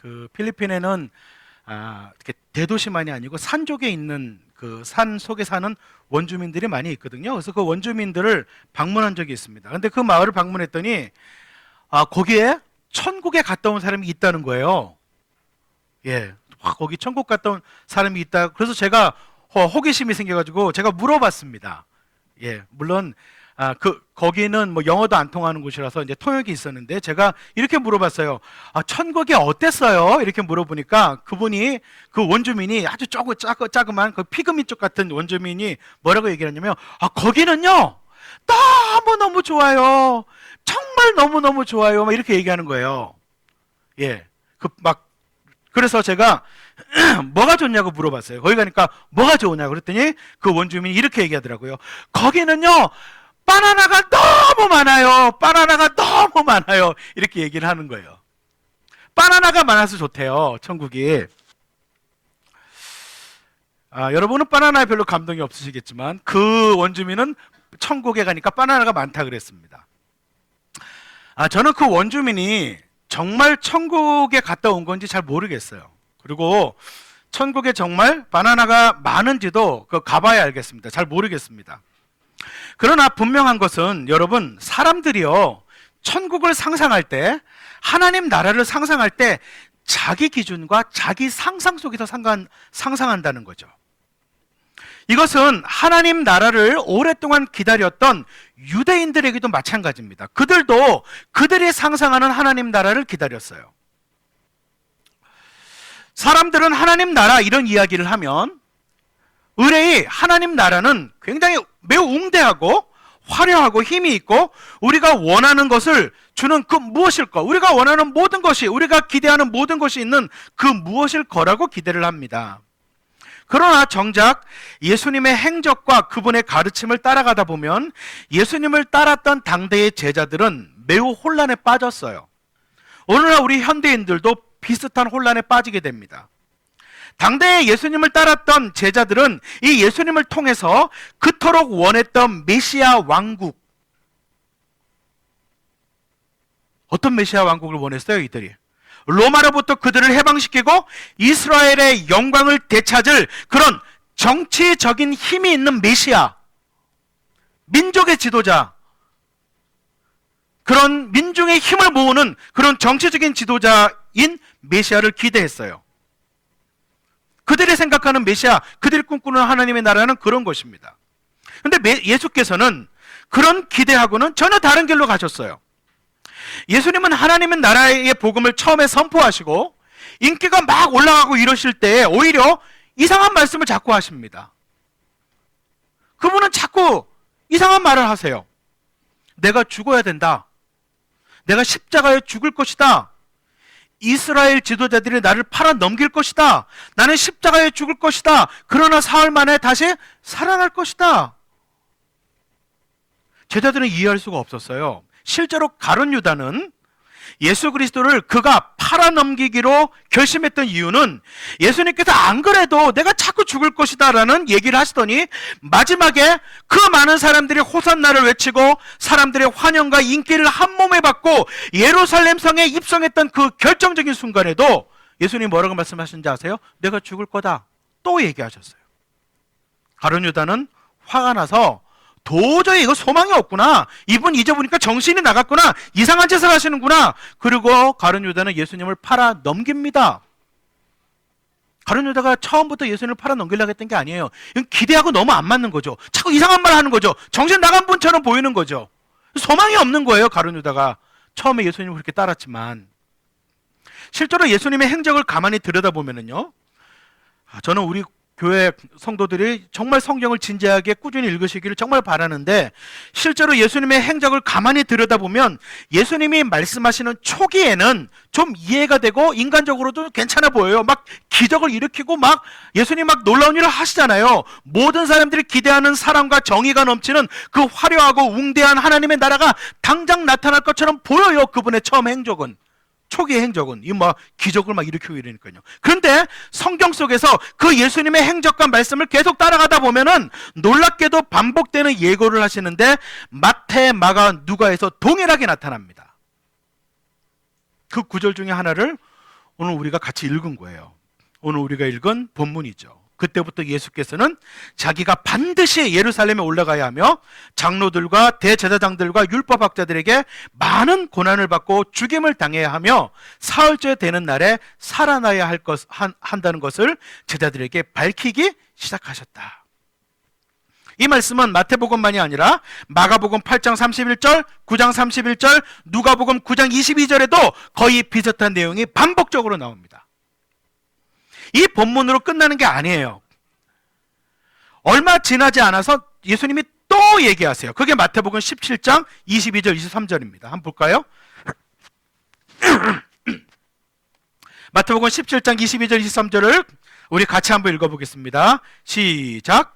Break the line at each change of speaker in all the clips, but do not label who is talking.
그 필리핀에는 이렇게 대도시만이 아니고 산쪽에 있는 그 산 속에 사는 원주민들이 많이 있거든요. 그래서 그 원주민들을 방문한 적이 있습니다. 근데 그 마을을 방문했더니 거기에 천국에 갔다 온 사람이 있다는 거예요. 예, 거기 천국 갔다 온 사람이 있다. 그래서 제가 호기심이 생겨가지고 제가 물어봤습니다. 예, 물론 거기는 뭐 영어도 안 통하는 곳이라서 이제 통역이 있었는데 제가 이렇게 물어봤어요. 천국이 어땠어요? 이렇게 물어보니까 그분이, 그 원주민이 아주 자그만 그 피그미 쪽 같은 원주민이 뭐라고 얘기하냐면 거기는요 너무너무 좋아요. 정말 너무너무 좋아요. 막 이렇게 얘기하는 거예요. 예, 그래서 제가 뭐가 좋냐고 물어봤어요. 거기 가니까 뭐가 좋으냐고 그랬더니 그 원주민이 이렇게 얘기하더라고요. 거기는요 바나나가 너무 많아요. 바나나가 너무 많아요. 이렇게 얘기를 하는 거예요. 바나나가 많아서 좋대요, 천국이. 여러분은 바나나에 별로 감동이 없으시겠지만 그 원주민은 천국에 가니까 바나나가 많다 그랬습니다. 저는 그 원주민이 정말 천국에 갔다 온 건지 잘 모르겠어요. 그리고 천국에 정말 바나나가 많은지도 가봐야 알겠습니다. 잘 모르겠습니다. 그러나 분명한 것은 여러분, 사람들이요 천국을 상상할 때, 하나님 나라를 상상할 때 자기 기준과 자기 상상 속에서 상상한다는 거죠. 이것은 하나님 나라를 오랫동안 기다렸던 유대인들에게도 마찬가지입니다. 그들도 그들이 상상하는 하나님 나라를 기다렸어요. 사람들은 하나님 나라 이런 이야기를 하면 의뢰이 하나님 나라는 굉장히 매우 웅대하고 화려하고 힘이 있고 우리가 원하는 것을 주는 그 무엇일까? 우리가 원하는 모든 것이, 우리가 기대하는 모든 것이 있는 그 무엇일 거라고 기대를 합니다. 그러나 정작 예수님의 행적과 그분의 가르침을 따라가다 보면 예수님을 따랐던 당대의 제자들은 매우 혼란에 빠졌어요. 오늘날 우리 현대인들도 비슷한 혼란에 빠지게 됩니다. 당대에 예수님을 따랐던 제자들은 이 예수님을 통해서 그토록 원했던 메시아 왕국, 어떤 메시아 왕국을 원했어요? 이들이 로마로부터 그들을 해방시키고 이스라엘의 영광을 되찾을 그런 정치적인 힘이 있는 메시아, 민족의 지도자, 그런 민중의 힘을 모으는 그런 정치적인 지도자인 메시아를 기대했어요. 그들이 생각하는 메시아, 그들이 꿈꾸는 하나님의 나라는 그런 것입니다. 그런데 예수께서는 그런 기대하고는 전혀 다른 길로 가셨어요. 예수님은 하나님의 나라의 복음을 처음에 선포하시고 인기가 막 올라가고 이러실 때 오히려 이상한 말씀을 자꾸 하십니다. 그분은 자꾸 이상한 말을 하세요. 내가 죽어야 된다. 내가 십자가에 죽을 것이다. 이스라엘 지도자들이 나를 팔아 넘길 것이다. 나는 십자가에 죽을 것이다. 그러나 사흘 만에 다시 살아날 것이다. 제자들은 이해할 수가 없었어요. 실제로 가룟 유다는 예수 그리스도를 그가 팔아넘기기로 결심했던 이유는 예수님께서 안 그래도 내가 자꾸 죽을 것이다 라는 얘기를 하시더니 마지막에 그 많은 사람들이 호산나를 외치고 사람들의 환영과 인기를 한 몸에 받고 예루살렘 성에 입성했던 그 결정적인 순간에도 예수님이 뭐라고 말씀하셨는지 아세요? 내가 죽을 거다 또 얘기하셨어요. 가룟 유다는 화가 나서 도저히 이거 소망이 없구나. 이분 잊어보니까 정신이 나갔구나. 이상한 짓을 하시는구나. 그리고 가룟 유다는 예수님을 팔아 넘깁니다. 가룟 유다가 처음부터 예수님을 팔아 넘기려고 했던 게 아니에요. 이건 기대하고 너무 안 맞는 거죠. 자꾸 이상한 말 하는 거죠. 정신 나간 분처럼 보이는 거죠. 소망이 없는 거예요. 가룟 유다가 처음에 예수님을 그렇게 따랐지만 실제로 예수님의 행적을 가만히 들여다보면요, 저는 우리 교회 성도들이 정말 성경을 진지하게 꾸준히 읽으시기를 정말 바라는데 실제로 예수님의 행적을 가만히 들여다보면 예수님이 말씀하시는 초기에는 좀 이해가 되고 인간적으로도 괜찮아 보여요. 막 기적을 일으키고 막 예수님 막 놀라운 일을 하시잖아요. 모든 사람들이 기대하는 사랑과 정의가 넘치는 그 화려하고 웅대한 하나님의 나라가 당장 나타날 것처럼 보여요. 그분의 처음 행적은. 초기의 행적은 이 기적을 막 일으키고 이러니까요. 그런데 성경 속에서 그 예수님의 행적과 말씀을 계속 따라가다 보면은 놀랍게도 반복되는 예고를 하시는데 마태, 마가, 누가에서 동일하게 나타납니다. 그 구절 중에 하나를 오늘 우리가 같이 읽은 거예요. 오늘 우리가 읽은 본문이죠. 그때부터 예수께서는 자기가 반드시 예루살렘에 올라가야 하며 장로들과 대제사장들과 율법학자들에게 많은 고난을 받고 죽임을 당해야 하며 사흘째 되는 날에 살아나야 한다는 것을 제자들에게 밝히기 시작하셨다. 이 말씀은 마태복음만이 아니라 마가복음 8장 31절, 9장 31절, 누가복음 9장 22절에도 거의 비슷한 내용이 반복적으로 나옵니다. 이 본문으로 끝나는 게 아니에요. 얼마 지나지 않아서 예수님이 또 얘기하세요. 그게 마태복음 17장 22절, 23절입니다. 한번 볼까요? 마태복음 17장 22절, 23절을 우리 같이 한번 읽어보겠습니다. 시작!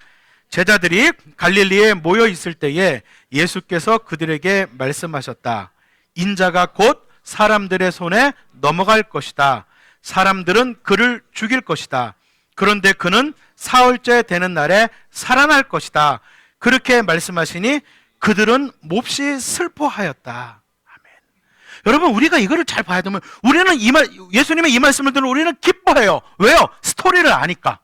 제자들이 갈릴리에 모여 있을 때에 예수께서 그들에게 말씀하셨다. 인자가 곧 사람들의 손에 넘어갈 것이다. 사람들은 그를 죽일 것이다. 그런데 그는 사흘째 되는 날에 살아날 것이다. 그렇게 말씀하시니 그들은 몹시 슬퍼하였다. 아멘. 여러분, 우리가 이거를 잘 봐야 되면 우리는 예수님의 이 말씀을 들으면 우리는 기뻐해요. 왜요? 스토리를 아니까.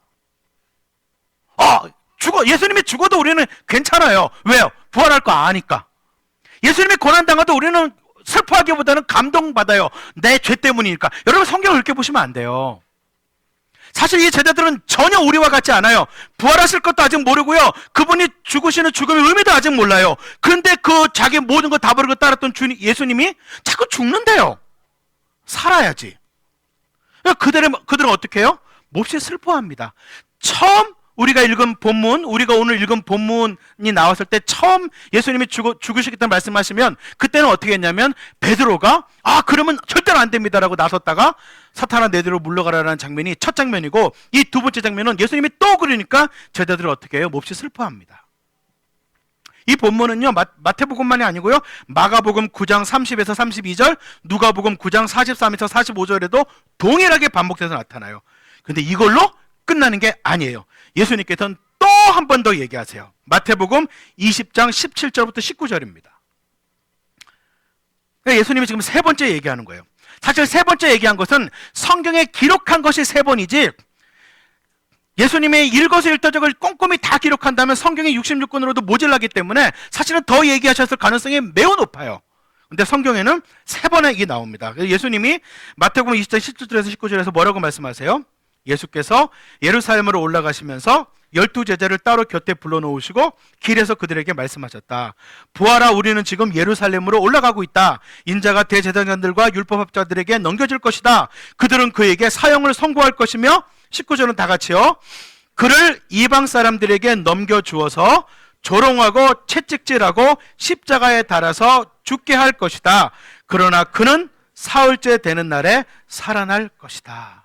예수님이 죽어도 우리는 괜찮아요. 왜요? 부활할 거 아니까. 예수님이 고난당해도 우리는 슬퍼하기보다는 감동받아요. 내 죄 때문이니까. 여러분, 성경을 읽게 보시면 안 돼요. 사실 이 제자들은 전혀 우리와 같지 않아요. 부활하실 것도 아직 모르고요. 그분이 죽으시는 죽음의 의미도 아직 몰라요. 그런데 그 자기 모든 거 다 버리고 따랐던 예수님이 자꾸 죽는데요. 살아야지. 그들은 어떻게 해요? 몹시 슬퍼합니다. 처음 우리가 오늘 읽은 본문이 나왔을 때 처음 예수님이 죽으시겠다는 말씀하시면 그때는 어떻게 했냐면 베드로가 그러면 절대로 안 됩니다라고 나섰다가 사탄아 내대로 물러가라라는 장면이 첫 장면이고, 이 두 번째 장면은 예수님이 또 그러니까 제자들은 어떻게 해요? 몹시 슬퍼합니다. 이 본문은요, 마태복음만이 아니고요, 마가복음 9장 30에서 32절, 누가복음 9장 43에서 45절에도 동일하게 반복돼서 나타나요. 근데 이걸로 끝나는 게 아니에요. 예수님께서는 또 한 번 더 얘기하세요. 마태복음 20장 17절부터 19절입니다. 예수님이 지금 세 번째 얘기하는 거예요. 사실 세 번째 얘기한 것은 성경에 기록한 것이 세 번이지, 예수님의 일거수일투족을 꼼꼼히 다 기록한다면 성경이 66권으로도 모자라기 때문에 사실은 더 얘기하셨을 가능성이 매우 높아요. 근데 성경에는 세 번의 얘기 나옵니다. 예수님이 마태복음 20장 17절에서 19절에서 뭐라고 말씀하세요? 예수께서 예루살렘으로 올라가시면서 12제자를 따로 곁에 불러놓으시고 길에서 그들에게 말씀하셨다. 보아라, 우리는 지금 예루살렘으로 올라가고 있다. 인자가 대제사장들과 율법학자들에게 넘겨질 것이다. 그들은 그에게 사형을 선고할 것이며, 19절은 다 같이요, 그를 이방 사람들에게 넘겨주어서 조롱하고 채찍질하고 십자가에 달아서 죽게 할 것이다. 그러나 그는 사흘째 되는 날에 살아날 것이다.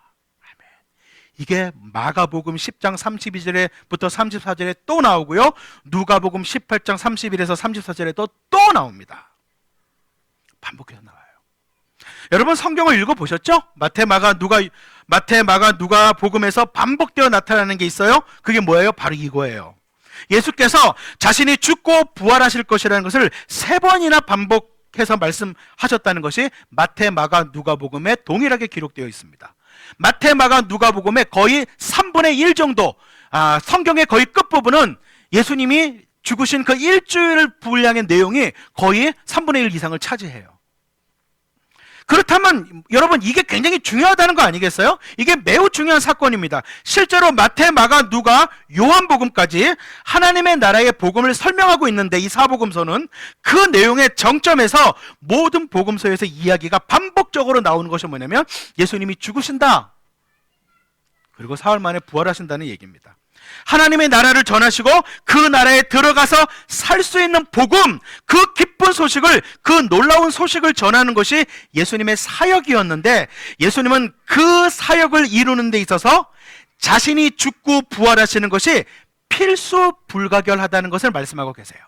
이게 마가복음 10장 32절부터 34절에 또 나오고요, 누가복음 18장 31에서 34절에도 또 나옵니다. 반복해서 나와요. 여러분, 성경을 읽어보셨죠? 마태, 마가, 누가복음에서 반복되어 나타나는 게 있어요. 그게 뭐예요? 바로 이거예요. 예수께서 자신이 죽고 부활하실 것이라는 것을 세 번이나 반복해서 말씀하셨다는 것이 마태, 마가, 누가복음에 동일하게 기록되어 있습니다. 마태, 마가, 누가복음의 거의 3분의 1 정도, 성경의 거의 끝부분은 예수님이 죽으신 그 일주일 분량의 내용이 거의 3분의 1 이상을 차지해요. 그렇다면 여러분, 이게 굉장히 중요하다는 거 아니겠어요? 이게 매우 중요한 사건입니다. 실제로 마태, 마가, 누가, 요한복음까지 하나님의 나라의 복음을 설명하고 있는데, 이 사복음서는 그 내용의 정점에서 모든 복음서에서 이야기가 반복적으로 나오는 것이 뭐냐면 예수님이 죽으신다, 그리고 사흘 만에 부활하신다는 얘기입니다. 하나님의 나라를 전하시고 그 나라에 들어가서 살 수 있는 복음, 그 기쁜 소식을, 그 놀라운 소식을 전하는 것이 예수님의 사역이었는데, 예수님은 그 사역을 이루는 데 있어서 자신이 죽고 부활하시는 것이 필수 불가결하다는 것을 말씀하고 계세요.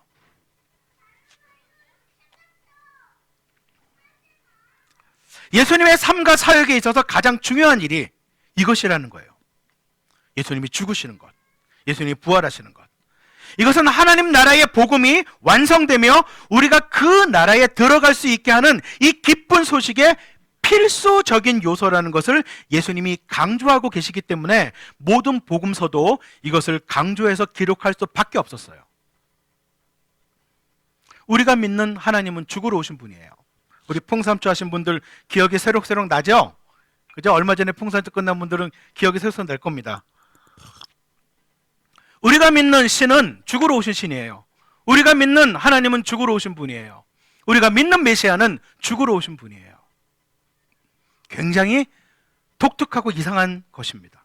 예수님의 삶과 사역에 있어서 가장 중요한 일이 이것이라는 거예요. 예수님이 죽으시는 것, 예수님이 부활하시는 것. 이것은 하나님 나라의 복음이 완성되며 우리가 그 나라에 들어갈 수 있게 하는 이 기쁜 소식의 필수적인 요소라는 것을 예수님이 강조하고 계시기 때문에 모든 복음서도 이것을 강조해서 기록할 수밖에 없었어요. 우리가 믿는 하나님은 죽으러 오신 분이에요. 우리 풍삼초 하신 분들 기억이 새록새록 나죠? 그죠? 얼마 전에 풍삼초 끝난 분들은 기억이 새록새록 날 겁니다. 우리가 믿는 신은 죽으러 오신 신이에요. 우리가 믿는 하나님은 죽으러 오신 분이에요. 우리가 믿는 메시아는 죽으러 오신 분이에요. 굉장히 독특하고 이상한 것입니다.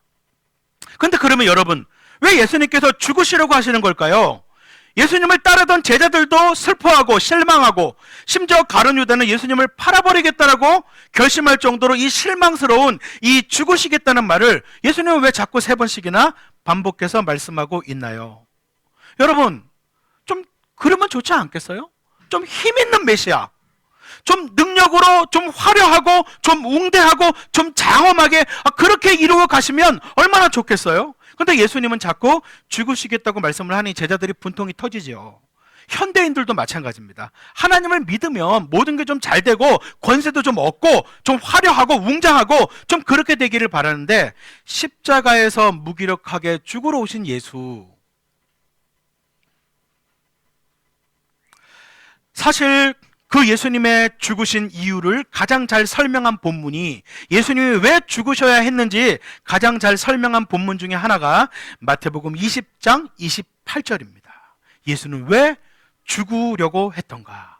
그런데 그러면 여러분, 왜 예수님께서 죽으시려고 하시는 걸까요? 예수님을 따르던 제자들도 슬퍼하고 실망하고 심지어 가룟 유다는 예수님을 팔아버리겠다라고 결심할 정도로 이 실망스러운 이 죽으시겠다는 말을 예수님은 왜 자꾸 3번씩이나 반복해서 말씀하고 있나요? 여러분, 좀 그러면 좋지 않겠어요? 좀 힘있는 메시아, 좀 능력으로 좀 화려하고 좀 웅대하고 좀 장엄하게 그렇게 이루어 가시면 얼마나 좋겠어요? 그런데 예수님은 자꾸 죽으시겠다고 말씀을 하니 제자들이 분통이 터지죠. 현대인들도 마찬가지입니다. 하나님을 믿으면 모든 게 좀 잘 되고 권세도 좀 얻고 좀 화려하고 웅장하고 좀 그렇게 되기를 바라는데 십자가에서 무기력하게 죽으러 오신 예수, 사실 그 예수님의 죽으신 이유를 가장 잘 설명한 본문이, 예수님이 왜 죽으셔야 했는지 가장 잘 설명한 본문 중에 하나가 마태복음 20장 28절입니다. 예수는 왜 죽으려고 했던가?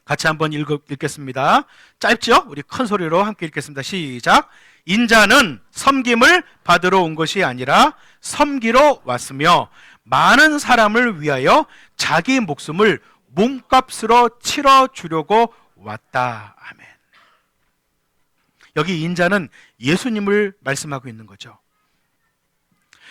같이 한번 읽겠습니다. 짧죠? 우리 큰 소리로 함께 읽겠습니다. 시작. 인자는 섬김을 받으러 온 것이 아니라 섬기러 왔으며 많은 사람을 위하여 자기 목숨을 몸값으로 치러주려고 왔다. 아멘. 여기 인자는 예수님을 말씀하고 있는 거죠.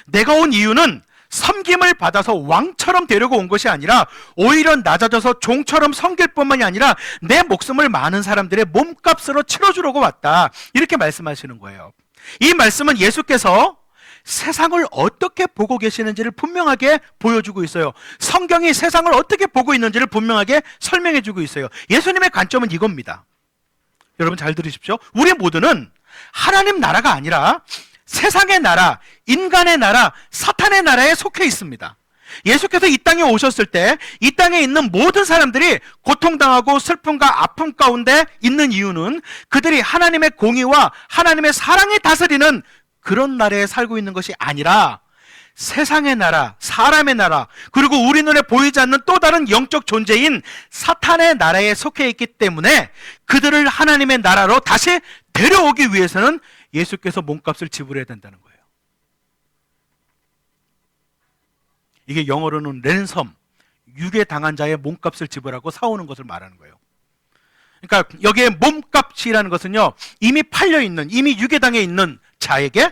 내가 온 이유는 섬김을 받아서 왕처럼 되려고 온 것이 아니라 오히려 낮아져서 종처럼 섬길 뿐만이 아니라 내 목숨을 많은 사람들의 몸값으로 치러주려고 왔다. 이렇게 말씀하시는 거예요. 이 말씀은 예수께서 세상을 어떻게 보고 계시는지를 분명하게 보여주고 있어요. 성경이 세상을 어떻게 보고 있는지를 분명하게 설명해 주고 있어요. 예수님의 관점은 이겁니다. 여러분 잘 들으십시오. 우리 모두는 하나님 나라가 아니라 세상의 나라, 인간의 나라, 사탄의 나라에 속해 있습니다. 예수께서 이 땅에 오셨을 때 이 땅에 있는 모든 사람들이 고통당하고 슬픔과 아픔 가운데 있는 이유는 그들이 하나님의 공의와 하나님의 사랑이 다스리는 그런 나라에 살고 있는 것이 아니라 세상의 나라, 사람의 나라, 그리고 우리 눈에 보이지 않는 또 다른 영적 존재인 사탄의 나라에 속해 있기 때문에 그들을 하나님의 나라로 다시 데려오기 위해서는 예수께서 몸값을 지불해야 된다는 거예요. 이게 영어로는 랜섬, 유괴당한 자의 몸값을 지불하고 사오는 것을 말하는 거예요. 그러니까 여기에 몸값이라는 것은요, 이미 팔려있는, 이미 유괴당해 있는 자에게,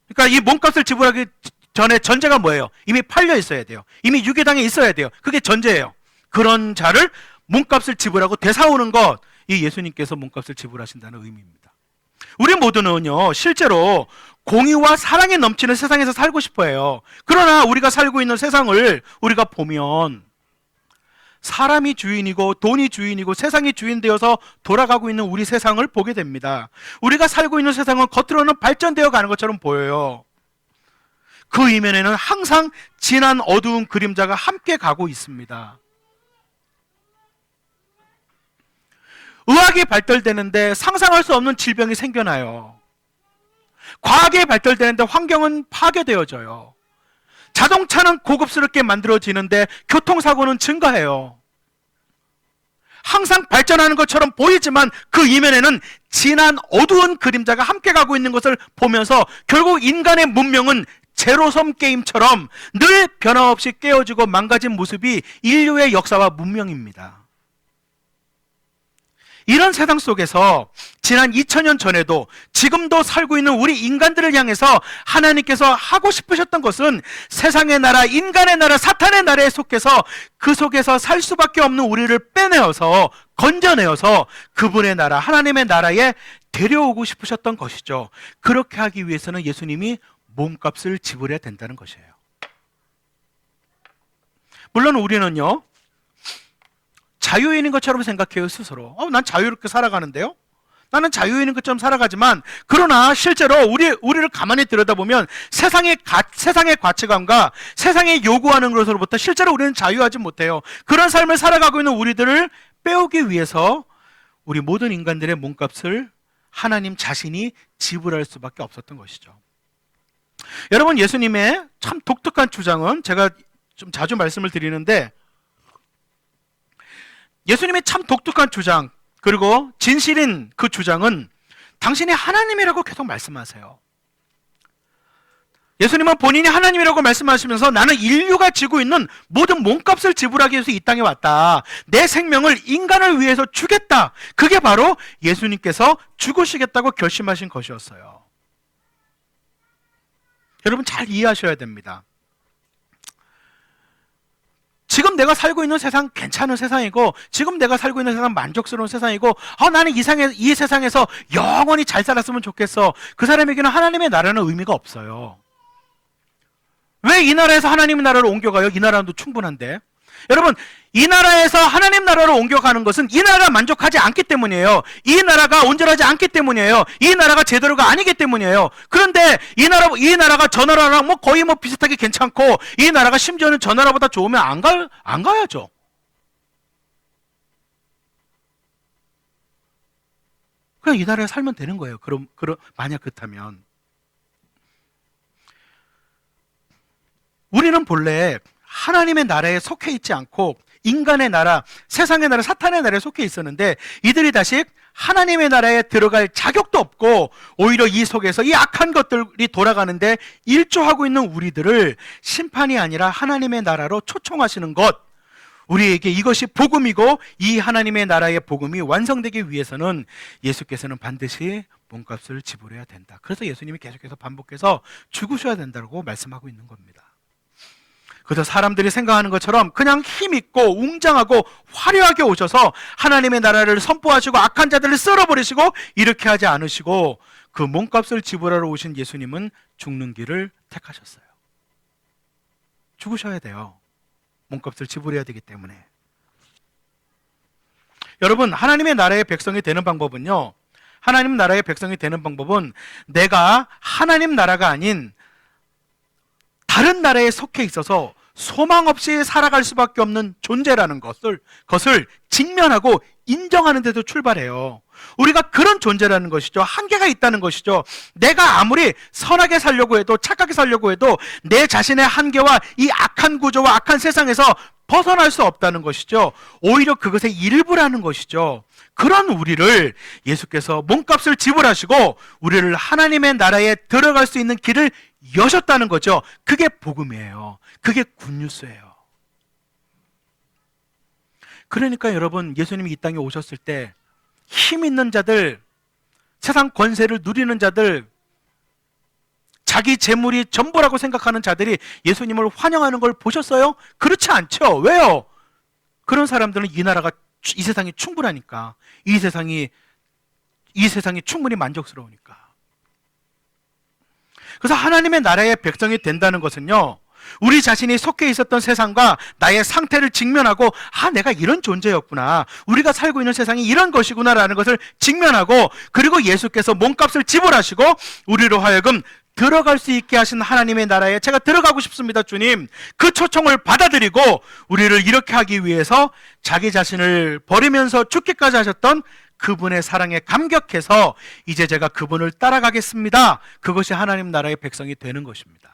그러니까 이 몸값을 지불하기 전에 전제가 뭐예요? 이미 팔려 있어야 돼요. 이미 유괴당해 있어야 돼요. 그게 전제예요. 그런 자를 몸값을 지불하고 되사오는 것, 이 예수님께서 몸값을 지불하신다는 의미입니다. 우리 모두는요, 실제로 공의와 사랑이 넘치는 세상에서 살고 싶어 해요. 그러나 우리가 살고 있는 세상을 우리가 보면 사람이 주인이고 돈이 주인이고 세상이 주인 되어서 돌아가고 있는 우리 세상을 보게 됩니다. 우리가 살고 있는 세상은 겉으로는 발전되어 가는 것처럼 보여요. 그 이면에는 항상 진한 어두운 그림자가 함께 가고 있습니다. 의학이 발달되는데 상상할 수 없는 질병이 생겨나요. 과학이 발달되는데 환경은 파괴되어져요. 자동차는 고급스럽게 만들어지는데 교통사고는 증가해요. 항상 발전하는 것처럼 보이지만 그 이면에는 진한 어두운 그림자가 함께 가고 있는 것을 보면서 결국 인간의 문명은 제로섬 게임처럼 늘 변함없이 깨어지고 망가진 모습이 인류의 역사와 문명입니다. 이런 세상 속에서 지난 2000년 전에도 지금도 살고 있는 우리 인간들을 향해서 하나님께서 하고 싶으셨던 것은 세상의 나라, 인간의 나라, 사탄의 나라에 속해서 그 속에서 살 수밖에 없는 우리를 빼내어서 건져내어서 그분의 나라, 하나님의 나라에 데려오고 싶으셨던 것이죠. 그렇게 하기 위해서는 예수님이 몸값을 지불해야 된다는 것이에요. 물론 우리는요, 자유인인 것처럼 생각해요, 스스로. 난 자유롭게 살아가는데요? 나는 자유인인 것처럼 살아가지만, 그러나 실제로 우리를 가만히 들여다보면 세상의 가치관과 세상이 요구하는 것으로부터 실제로 우리는 자유하지 못해요. 그런 삶을 살아가고 있는 우리들을 빼오기 위해서 우리 모든 인간들의 몸값을 하나님 자신이 지불할 수밖에 없었던 것이죠. 여러분, 예수님의 참 독특한 주장은 제가 좀 자주 말씀을 드리는데, 예수님의 참 독특한 주장, 그리고 진실인 그 주장은 당신이 하나님이라고 계속 말씀하세요. 예수님은 본인이 하나님이라고 말씀하시면서 나는 인류가 지고 있는 모든 몸값을 지불하기 위해서 이 땅에 왔다. 내 생명을 인간을 위해서 주겠다. 그게 바로 예수님께서 죽으시겠다고 결심하신 것이었어요. 여러분, 잘 이해하셔야 됩니다. 지금 내가 살고 있는 세상 괜찮은 세상이고, 지금 내가 살고 있는 세상 만족스러운 세상이고, 나는 이 세상에서 영원히 잘 살았으면 좋겠어. 그 사람에게는 하나님의 나라는 의미가 없어요. 왜 이 나라에서 하나님의 나라로 옮겨가요? 이 나라도 충분한데. 여러분, 이 나라에서 하나님 나라로 옮겨가는 것은 이 나라가 만족하지 않기 때문이에요. 이 나라가 온전하지 않기 때문이에요. 이 나라가 제대로가 아니기 때문이에요. 그런데 이 나라가 저 나라랑 거의 비슷하게 괜찮고, 이 나라가 심지어는 저 나라보다 좋으면 안 가야죠. 그냥 이 나라에 살면 되는 거예요. 그럼 만약 그렇다면. 우리는 본래 하나님의 나라에 속해 있지 않고 인간의 나라, 세상의 나라, 사탄의 나라에 속해 있었는데, 이들이 다시 하나님의 나라에 들어갈 자격도 없고 오히려 이 속에서 이 악한 것들이 돌아가는데 일조하고 있는 우리들을 심판이 아니라 하나님의 나라로 초청하시는 것, 우리에게 이것이 복음이고, 이 하나님의 나라의 복음이 완성되기 위해서는 예수께서는 반드시 몸값을 지불해야 된다. 그래서 예수님이 계속해서 반복해서 죽으셔야 된다고 말씀하고 있는 겁니다. 그래서 사람들이 생각하는 것처럼 그냥 힘있고 웅장하고 화려하게 오셔서 하나님의 나라를 선포하시고 악한 자들을 쓸어버리시고 이렇게 하지 않으시고, 그 몸값을 지불하러 오신 예수님은 죽는 길을 택하셨어요. 죽으셔야 돼요. 몸값을 지불해야 되기 때문에. 여러분, 하나님의 나라의 백성이 되는 방법은요, 하나님 나라의 백성이 되는 방법은 내가 하나님 나라가 아닌 다른 나라에 속해 있어서 소망 없이 살아갈 수밖에 없는 존재라는 것을 직면하고 인정하는 데도 출발해요. 우리가 그런 존재라는 것이죠. 한계가 있다는 것이죠. 내가 아무리 선하게 살려고 해도, 착하게 살려고 해도 내 자신의 한계와 이 악한 구조와 악한 세상에서 벗어날 수 없다는 것이죠. 오히려 그것의 일부라는 것이죠. 그런 우리를 예수께서 몸값을 지불하시고 우리를 하나님의 나라에 들어갈 수 있는 길을 여셨다는 거죠. 그게 복음이에요. 그게 굿뉴스예요. 그러니까 여러분, 예수님이 이 땅에 오셨을 때 힘 있는 자들, 세상 권세를 누리는 자들, 자기 재물이 전부라고 생각하는 자들이 예수님을 환영하는 걸 보셨어요? 그렇지 않죠. 왜요? 그런 사람들은 이 세상이 충분하니까, 이 세상이 충분히 만족스러우니까. 그래서 하나님의 나라의 백성이 된다는 것은요, 우리 자신이 속해 있었던 세상과 나의 상태를 직면하고, 내가 이런 존재였구나, 우리가 살고 있는 세상이 이런 것이구나 라는 것을 직면하고, 그리고 예수께서 몸값을 지불하시고 우리로 하여금 들어갈 수 있게 하신 하나님의 나라에 제가 들어가고 싶습니다, 주님, 그 초청을 받아들이고 우리를 이렇게 하기 위해서 자기 자신을 버리면서 죽기까지 하셨던 그분의 사랑에 감격해서 이제 제가 그분을 따라가겠습니다. 그것이 하나님 나라의 백성이 되는 것입니다.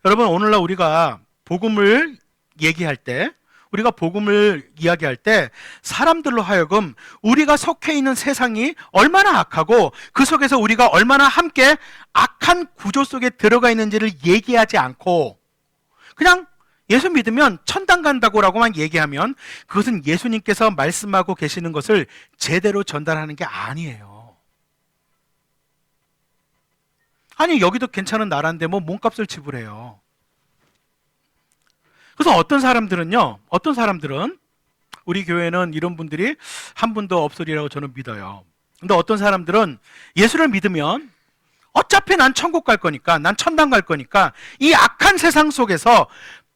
여러분, 오늘날 우리가 복음을 얘기할 때, 우리가 복음을 이야기할 때 사람들로 하여금 우리가 속해 있는 세상이 얼마나 악하고 그 속에서 우리가 얼마나 함께 악한 구조 속에 들어가 있는지를 얘기하지 않고 그냥 예수 믿으면 천당 간다고라고만 얘기하면 그것은 예수님께서 말씀하고 계시는 것을 제대로 전달하는 게 아니에요. 아니, 여기도 괜찮은 나라인데 몸값을 지불해요. 그래서 어떤 사람들은 우리 교회는 이런 분들이 한 분도 없으리라고 저는 믿어요. 근데 어떤 사람들은 예수를 믿으면 어차피 난 천국 갈 거니까, 난 천당 갈 거니까 이 악한 세상 속에서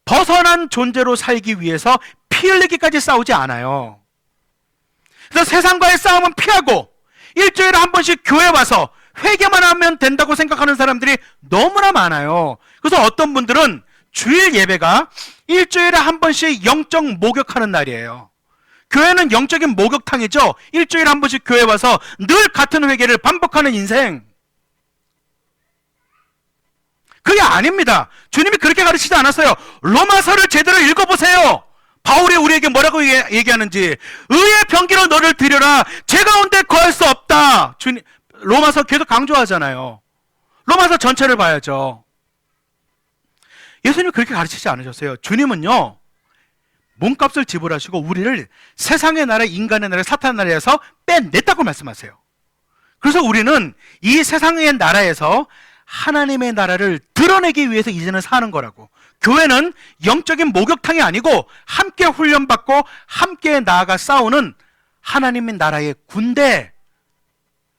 벗어난 존재로 살기 위해서 피 흘리기까지 싸우지 않아요. 그래서 세상과의 싸움은 피하고 일주일에 한 번씩 교회 와서 회개만 하면 된다고 생각하는 사람들이 너무나 많아요. 그래서 어떤 분들은 주일 예배가 일주일에 한 번씩 영적 목욕하는 날이에요. 교회는 영적인 목욕탕이죠. 일주일에 한 번씩 교회 와서 늘 같은 회개를 반복하는 인생. 그게 아닙니다. 주님이 그렇게 가르치지 않았어요. 로마서를 제대로 읽어보세요. 바울이 우리에게 뭐라고 얘기하는지. 의의 병기로 너를 들여라. 죄 가운데 거할 수 없다. 주님, 로마서 계속 강조하잖아요. 로마서 전체를 봐야죠. 예수님이 그렇게 가르치지 않으셨어요. 주님은요, 몸값을 지불하시고 우리를 세상의 나라, 인간의 나라, 사탄의 나라에서 빼냈다고 말씀하세요. 그래서 우리는 이 세상의 나라에서 하나님의 나라를 드러내기 위해서 이제는 사는 거라고. 교회는 영적인 목욕탕이 아니고 함께 훈련받고 함께 나아가 싸우는 하나님의 나라의 군대,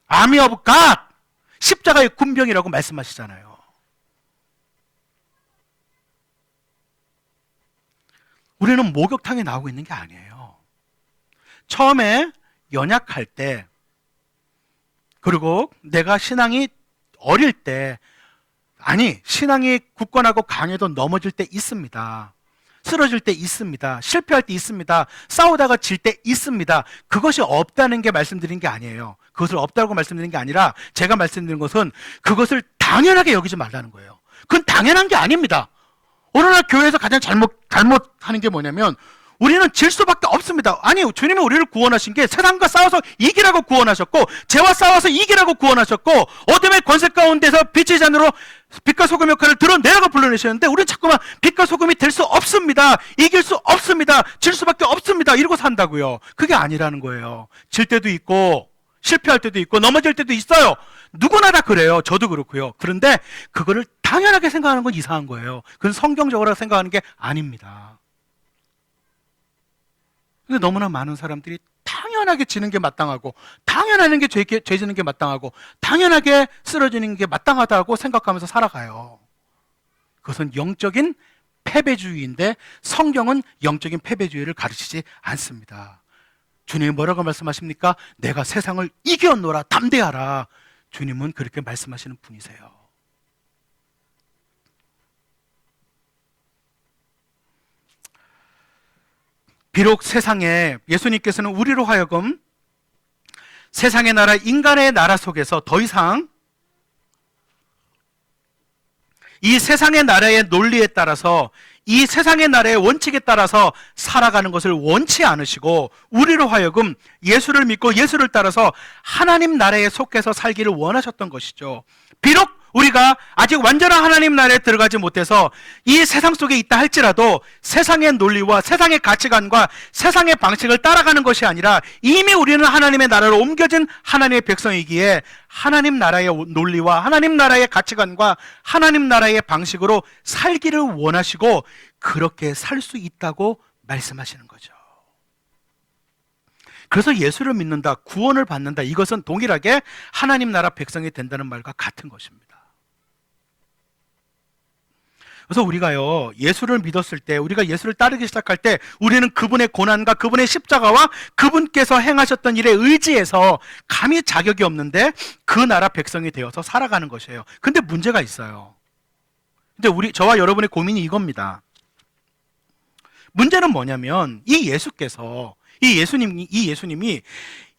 아미 오브 갓, 십자가의 군병이라고 말씀하시잖아요. 우리는 목욕탕에 나오고 있는 게 아니에요. 처음에 연약할 때, 그리고 내가 신앙이 어릴 때, 아니, 신앙이 굳건하고 강해도 넘어질 때 있습니다. 쓰러질 때 있습니다. 실패할 때 있습니다. 싸우다가 질 때 있습니다. 그것이 없다는 게 말씀드린 게 아니에요. 그것을 없다고 말씀드린 게 아니라 제가 말씀드린 것은 그것을 당연하게 여기지 말라는 거예요. 그건 당연한 게 아닙니다. 오늘날 교회에서 가장 잘못하는 게 뭐냐면 우리는 질 수밖에 없습니다. 아니, 주님이 우리를 구원하신 게 세상과 싸워서 이기라고 구원하셨고, 죄와 싸워서 이기라고 구원하셨고, 어둠의 권세 가운데서 빛의 잔으로 빛과 소금 역할을 드러내라고 불러내셨는데, 우리는 자꾸만 빛과 소금이 될 수 없습니다. 이길 수 없습니다. 질 수밖에 없습니다. 이러고 산다고요. 그게 아니라는 거예요. 질 때도 있고 실패할 때도 있고 넘어질 때도 있어요. 누구나 다 그래요. 저도 그렇고요. 그런데 그거를 당연하게 생각하는 건 이상한 거예요. 그건 성경적으로 생각하는 게 아닙니다. 근데 너무나 많은 사람들이 당연하게 지는 게 마땅하고, 당연하는 게 죄 지는 게 마땅하고, 당연하게 쓰러지는 게 마땅하다고 생각하면서 살아가요. 그것은 영적인 패배주의인데 성경은 영적인 패배주의를 가르치지 않습니다. 주님이 뭐라고 말씀하십니까? 내가 세상을 이겨노라, 담대하라. 주님은 그렇게 말씀하시는 분이세요. 비록 세상에 예수님께서는 우리로 하여금 세상의 나라, 인간의 나라 속에서 더 이상 이 세상의 나라의 논리에 따라서, 이 세상의 나라의 원칙에 따라서 살아가는 것을 원치 않으시고 우리로 하여금 예수를 믿고 예수를 따라서 하나님 나라에 속해서 살기를 원하셨던 것이죠. 비록 우리가 아직 완전한 하나님 나라에 들어가지 못해서 이 세상 속에 있다 할지라도 세상의 논리와 세상의 가치관과 세상의 방식을 따라가는 것이 아니라 이미 우리는 하나님의 나라로 옮겨진 하나님의 백성이기에 하나님 나라의 논리와 하나님 나라의 가치관과 하나님 나라의 방식으로 살기를 원하시고 그렇게 살 수 있다고 말씀하시는 거죠. 그래서 예수를 믿는다, 구원을 받는다, 이것은 동일하게 하나님 나라 백성이 된다는 말과 같은 것입니다. 그래서 우리가요, 예수를 믿었을 때, 우리가 예수를 따르기 시작할 때 우리는 그분의 고난과 그분의 십자가와 그분께서 행하셨던 일에 의지해서 감히 자격이 없는데 그 나라 백성이 되어서 살아가는 것이에요. 근데 문제가 있어요. 근데 저와 여러분의 고민이 이겁니다. 문제는 뭐냐면 이 예수님이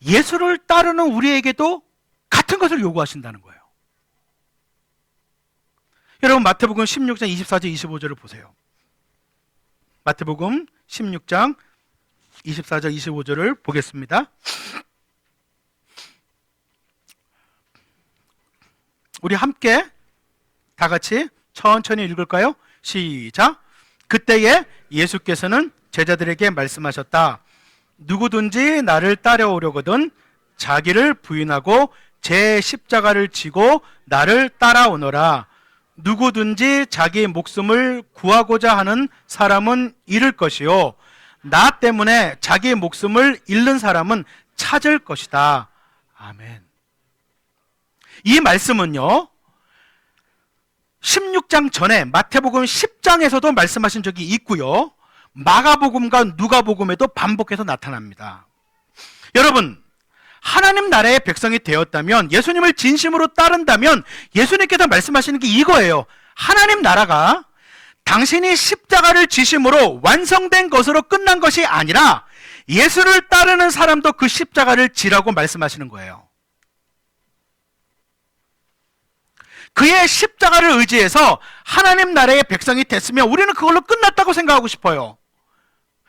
예수를 따르는 우리에게도 같은 것을 요구하신다는 거예요. 여러분, 마태복음 16장 24절 25절을 보세요. 마태복음 16장 24절 25절을 보겠습니다. 우리 함께 다 같이 천천히 읽을까요? 시작. 그때에 예수께서는 제자들에게 말씀하셨다. 누구든지 나를 따라오려거든 자기를 부인하고 제 십자가를 지고 나를 따라오너라. 누구든지 자기 목숨을 구하고자 하는 사람은 잃을 것이요 나 때문에 자기 목숨을 잃는 사람은 찾을 것이다. 아멘. 이 말씀은요, 16장 전에 마태복음 10장에서도 말씀하신 적이 있고요. 마가복음과 누가복음에도 반복해서 나타납니다. 여러분, 하나님 나라의 백성이 되었다면, 예수님을 진심으로 따른다면 예수님께서 말씀하시는 게 이거예요. 하나님 나라가 당신이 십자가를 지심으로 완성된 것으로 끝난 것이 아니라 예수를 따르는 사람도 그 십자가를 지라고 말씀하시는 거예요. 그의 십자가를 의지해서 하나님 나라의 백성이 됐으면 우리는 그걸로 끝났다고 생각하고 싶어요.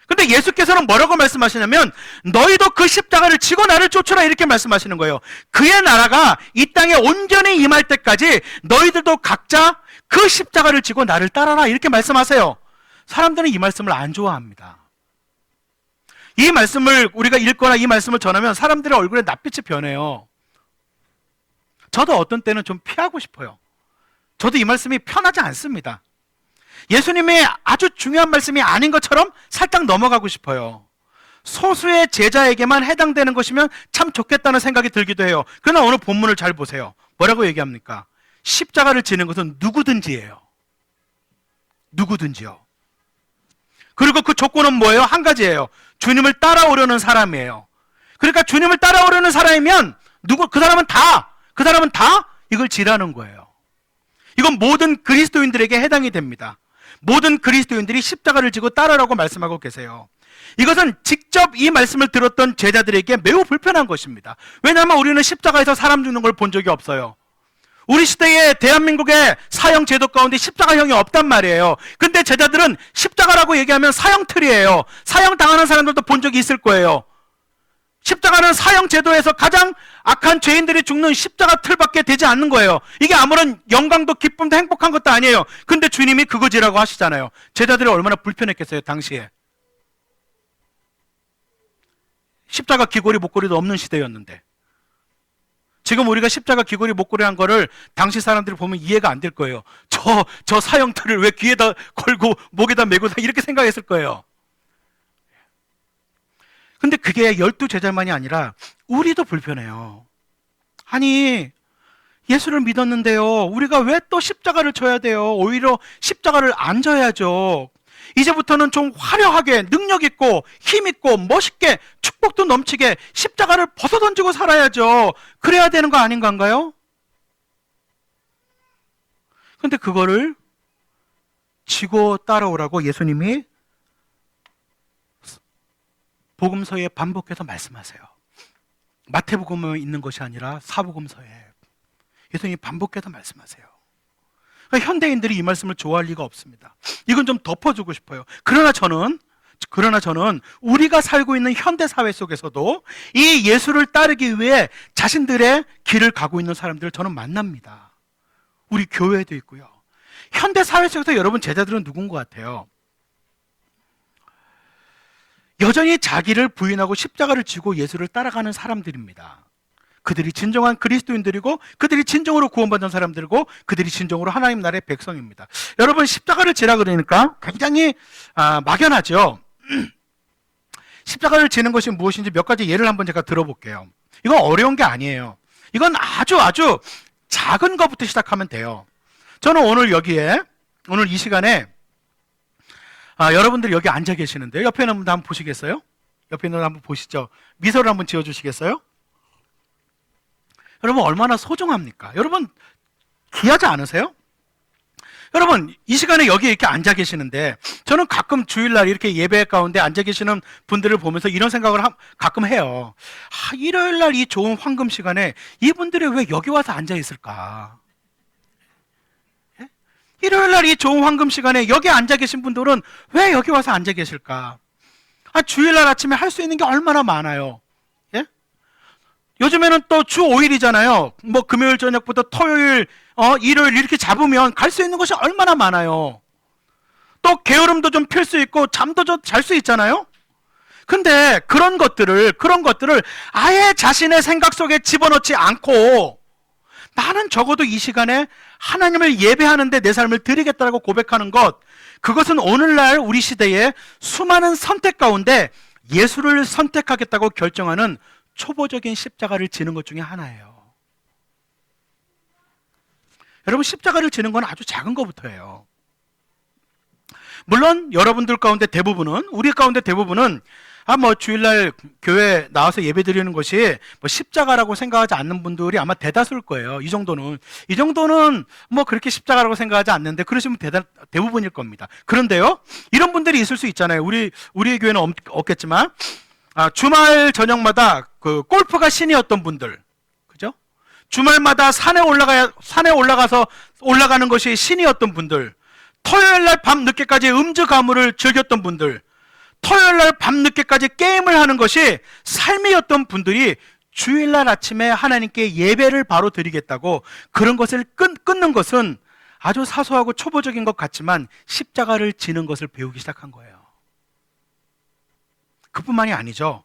근데 예수께서는 뭐라고 말씀하시냐면, 너희도 그 십자가를 지고 나를 쫓으라, 이렇게 말씀하시는 거예요. 그의 나라가 이 땅에 온전히 임할 때까지 너희들도 각자 그 십자가를 지고 나를 따라라, 이렇게 말씀하세요. 사람들은 이 말씀을 안 좋아합니다. 이 말씀을 우리가 읽거나 이 말씀을 전하면 사람들의 얼굴에 낯빛이 변해요. 저도 어떤 때는 좀 피하고 싶어요. 저도 이 말씀이 편하지 않습니다. 예수님의 아주 중요한 말씀이 아닌 것처럼 살짝 넘어가고 싶어요. 소수의 제자에게만 해당되는 것이면 참 좋겠다는 생각이 들기도 해요. 그러나 오늘 본문을 잘 보세요. 뭐라고 얘기합니까? 십자가를 지는 것은 누구든지예요. 누구든지요. 그리고 그 조건은 뭐예요? 한 가지예요. 주님을 따라오려는 사람이에요. 그러니까 주님을 따라오려는 사람이면 그 사람은 다 이걸 지라는 거예요. 이건 모든 그리스도인들에게 해당이 됩니다. 모든 그리스도인들이 십자가를 지고 따르라고 말씀하고 계세요. 이것은 직접 이 말씀을 들었던 제자들에게 매우 불편한 것입니다. 왜냐하면 우리는 십자가에서 사람 죽는 걸 본 적이 없어요. 우리 시대의 대한민국의 사형 제도 가운데 십자가형이 없단 말이에요. 근데 제자들은 십자가라고 얘기하면 사형틀이에요. 사형 당하는 사람들도 본 적이 있을 거예요. 십자가는 사형 제도에서 가장 악한 죄인들이 죽는 십자가 틀밖에 되지 않는 거예요. 이게 아무런 영광도 기쁨도 행복한 것도 아니에요. 근데 주님이 그거지라고 하시잖아요. 제자들이 얼마나 불편했겠어요, 당시에. 십자가 귀걸이 목걸이도 없는 시대였는데. 지금 우리가 십자가 귀걸이 목걸이 한 거를 당시 사람들이 보면 이해가 안 될 거예요. 저 사형틀을 왜 귀에다 걸고 목에다 메고 이렇게 생각했을 거예요. 근데 그게 12제자만이 아니라 우리도 불편해요. 아니, 예수를 믿었는데요, 우리가 왜 또 십자가를 져야 돼요? 오히려 십자가를 안 져야죠. 이제부터는 좀 화려하게, 능력 있고, 힘 있고, 멋있게, 축복도 넘치게 십자가를 벗어던지고 살아야죠. 그래야 되는 거 아닌가요? 근데 그거를 지고 따라오라고 예수님이 복음서에 반복해서 말씀하세요. 마태복음에 있는 것이 아니라 사복음서에 예수님이 반복해서 말씀하세요. 그러니까 현대인들이 이 말씀을 좋아할 리가 없습니다. 이건 좀 덮어주고 싶어요. 그러나 저는 우리가 살고 있는 현대 사회 속에서도 이 예수를 따르기 위해 자신들의 길을 가고 있는 사람들을 저는 만납니다. 우리 교회도 있고요. 현대 사회 속에서 여러분 제자들은 누군 것 같아요? 여전히 자기를 부인하고 십자가를 지고 예수를 따라가는 사람들입니다. 그들이 진정한 그리스도인들이고, 그들이 진정으로 구원받은 사람들이고, 그들이 진정으로 하나님 나라의 백성입니다. 여러분, 십자가를 지라 그러니까 굉장히 막연하죠. 십자가를 지는 것이 무엇인지 몇 가지 예를 한번 제가 들어볼게요. 이건 어려운 게 아니에요. 이건 아주 작은 것부터 시작하면 돼요. 저는 오늘 이 시간에 여러분들이 여기 앉아 계시는데 옆에 있는 분들 한번 보시겠어요? 옆에 있는 분들 한번 보시죠. 미소를 한번 지어주시겠어요? 여러분 얼마나 소중합니까? 여러분 귀하지 않으세요? 여러분 이 시간에 여기 이렇게 앉아 계시는데 저는 가끔 주일날 이렇게 예배 가운데 앉아 계시는 분들을 보면서 이런 생각을 가끔 해요. 일요일날 이 좋은 황금 시간에 이분들이 왜 여기 와서 앉아 있을까? 일요일날 이 좋은 황금 시간에 여기 앉아 계신 분들은 왜 여기 와서 앉아 계실까? 주일날 아침에 할 수 있는 게 얼마나 많아요. 예? 요즘에는 또 주 5일이잖아요. 뭐 금요일 저녁부터 토요일, 일요일 이렇게 잡으면 갈 수 있는 것이 얼마나 많아요. 또 게으름도 좀 필 수 있고 잠도 좀 잘 수 있잖아요. 근데 그런 것들을 아예 자신의 생각 속에 집어넣지 않고 나는 적어도 이 시간에 하나님을 예배하는데 내 삶을 드리겠다라고 고백하는 것, 그것은 오늘날 우리 시대의 수많은 선택 가운데 예수를 선택하겠다고 결정하는 초보적인 십자가를 지는 것 중에 하나예요. 여러분, 십자가를 지는 건 아주 작은 것부터예요. 물론 여러분들 가운데 대부분은, 우리 가운데 대부분은 주일날 교회 나와서 예배 드리는 것이 십자가라고 생각하지 않는 분들이 아마 대다수일 거예요. 이 정도는 그렇게 십자가라고 생각하지 않는데, 그러시면 대부분일 겁니다. 그런데요, 이런 분들이 있을 수 있잖아요. 우리의 교회는 없겠지만, 주말 저녁마다 그 골프가 신이었던 분들, 그죠? 주말마다 산에 올라가서 올라가는 것이 신이었던 분들, 토요일날 밤 늦게까지 음주 가무를 즐겼던 분들, 토요일날 밤늦게까지 게임을 하는 것이 삶이었던 분들이 주일날 아침에 하나님께 예배를 바로 드리겠다고 그런 것을 끊는 것은 아주 사소하고 초보적인 것 같지만 십자가를 지는 것을 배우기 시작한 거예요. 그뿐만이 아니죠.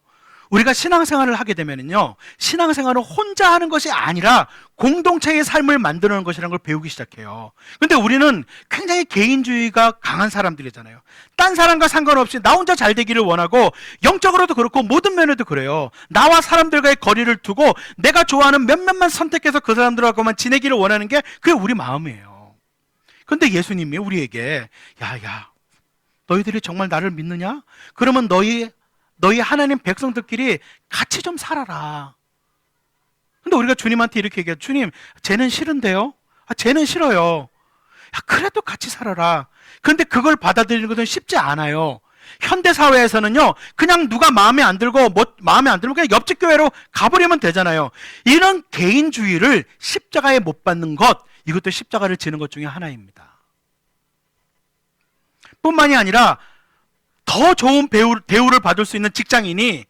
우리가 신앙생활을 하게 되면요, 신앙생활은 혼자 하는 것이 아니라 공동체의 삶을 만드는 것이라는 걸 배우기 시작해요. 근데 우리는 굉장히 개인주의가 강한 사람들이잖아요. 딴 사람과 상관없이 나 혼자 잘 되기를 원하고, 영적으로도 그렇고 모든 면에도 그래요. 나와 사람들과의 거리를 두고 내가 좋아하는 몇몇만 선택해서 그 사람들하고만 지내기를 원하는 게 그게 우리 마음이에요. 근데 예수님이 우리에게 야, 너희들이 정말 나를 믿느냐? 그러면 너희 하나님 백성들끼리 같이 좀 살아라. 근데 우리가 주님한테 이렇게 얘기해요. 주님, 쟤는 싫은데요? 쟤는 싫어요. 그래도 같이 살아라. 그런데 그걸 받아들이는 것은 쉽지 않아요. 현대사회에서는요, 그냥 누가 마음에 안 들면 그냥 옆집 교회로 가버리면 되잖아요. 이런 개인주의를 십자가에 못 박는 것, 이것도 십자가를 지는 것 중에 하나입니다. 뿐만이 아니라 더 좋은 대우를 받을 수 있는 직장인이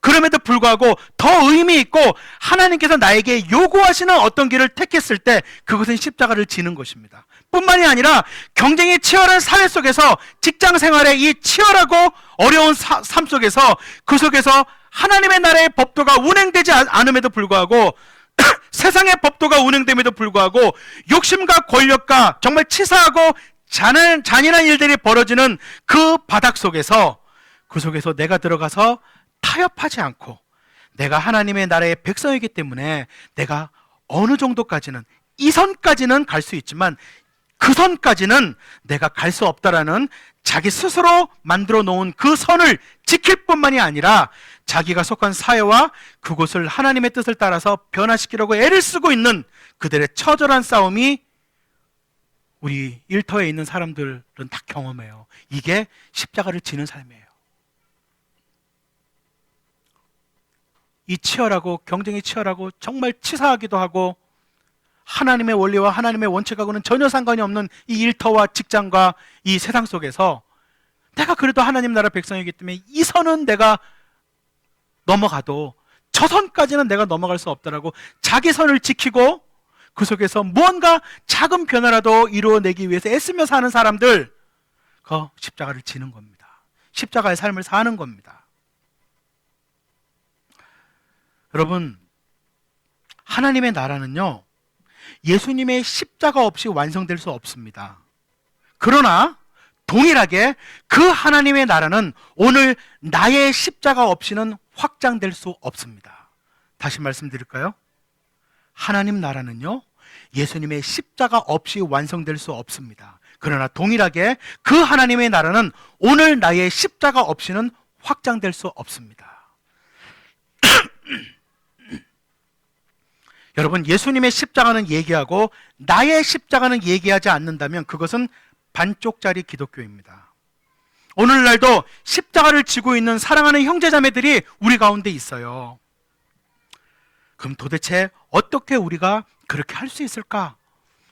그럼에도 불구하고 더 의미 있고 하나님께서 나에게 요구하시는 어떤 길을 택했을 때 그것은 십자가를 지는 것입니다. 뿐만이 아니라 경쟁이 치열한 사회 속에서, 직장 생활의 이 치열하고 어려운 삶 속에서, 그 속에서 하나님의 나라의 법도가 운행되지 않음에도 불구하고 세상의 법도가 운행됨에도 불구하고 욕심과 권력과 정말 치사하고 잔인한 일들이 벌어지는 그 바닥 속에서, 그 속에서 내가 들어가서 타협하지 않고, 내가 하나님의 나라의 백성이기 때문에 내가 어느 정도까지는, 이 선까지는 갈 수 있지만 그 선까지는 내가 갈 수 없다라는 자기 스스로 만들어 놓은 그 선을 지킬 뿐만이 아니라 자기가 속한 사회와 그곳을 하나님의 뜻을 따라서 변화시키려고 애를 쓰고 있는 그들의 처절한 싸움이 우리 일터에 있는 사람들은 다 경험해요. 이게 십자가를 지는 삶이에요. 이 치열하고, 경쟁이 치열하고 정말 치사하기도 하고 하나님의 원리와 하나님의 원칙하고는 전혀 상관이 없는 이 일터와 직장과 이 세상 속에서 내가 그래도 하나님 나라 백성이기 때문에 이 선은 내가 넘어가도 저 선까지는 내가 넘어갈 수 없다라고 자기 선을 지키고 그 속에서 무언가 작은 변화라도 이루어내기 위해서 애쓰며 사는 사람들, 그 십자가를 지는 겁니다. 십자가의 삶을 사는 겁니다. 여러분, 하나님의 나라는요, 예수님의 십자가 없이 완성될 수 없습니다. 그러나 동일하게 그 하나님의 나라는 오늘 나의 십자가 없이는 확장될 수 없습니다. 다시 말씀드릴까요? 하나님 나라는요, 예수님의 십자가 없이 완성될 수 없습니다. 그러나 동일하게 그 하나님의 나라는 오늘 나의 십자가 없이는 확장될 수 없습니다. 여러분, 예수님의 십자가는 얘기하고 나의 십자가는 얘기하지 않는다면 그것은 반쪽짜리 기독교입니다. 오늘날도 십자가를 지고 있는 사랑하는 형제자매들이 우리 가운데 있어요. 그럼 도대체 어떻게 우리가 그렇게 할 수 있을까?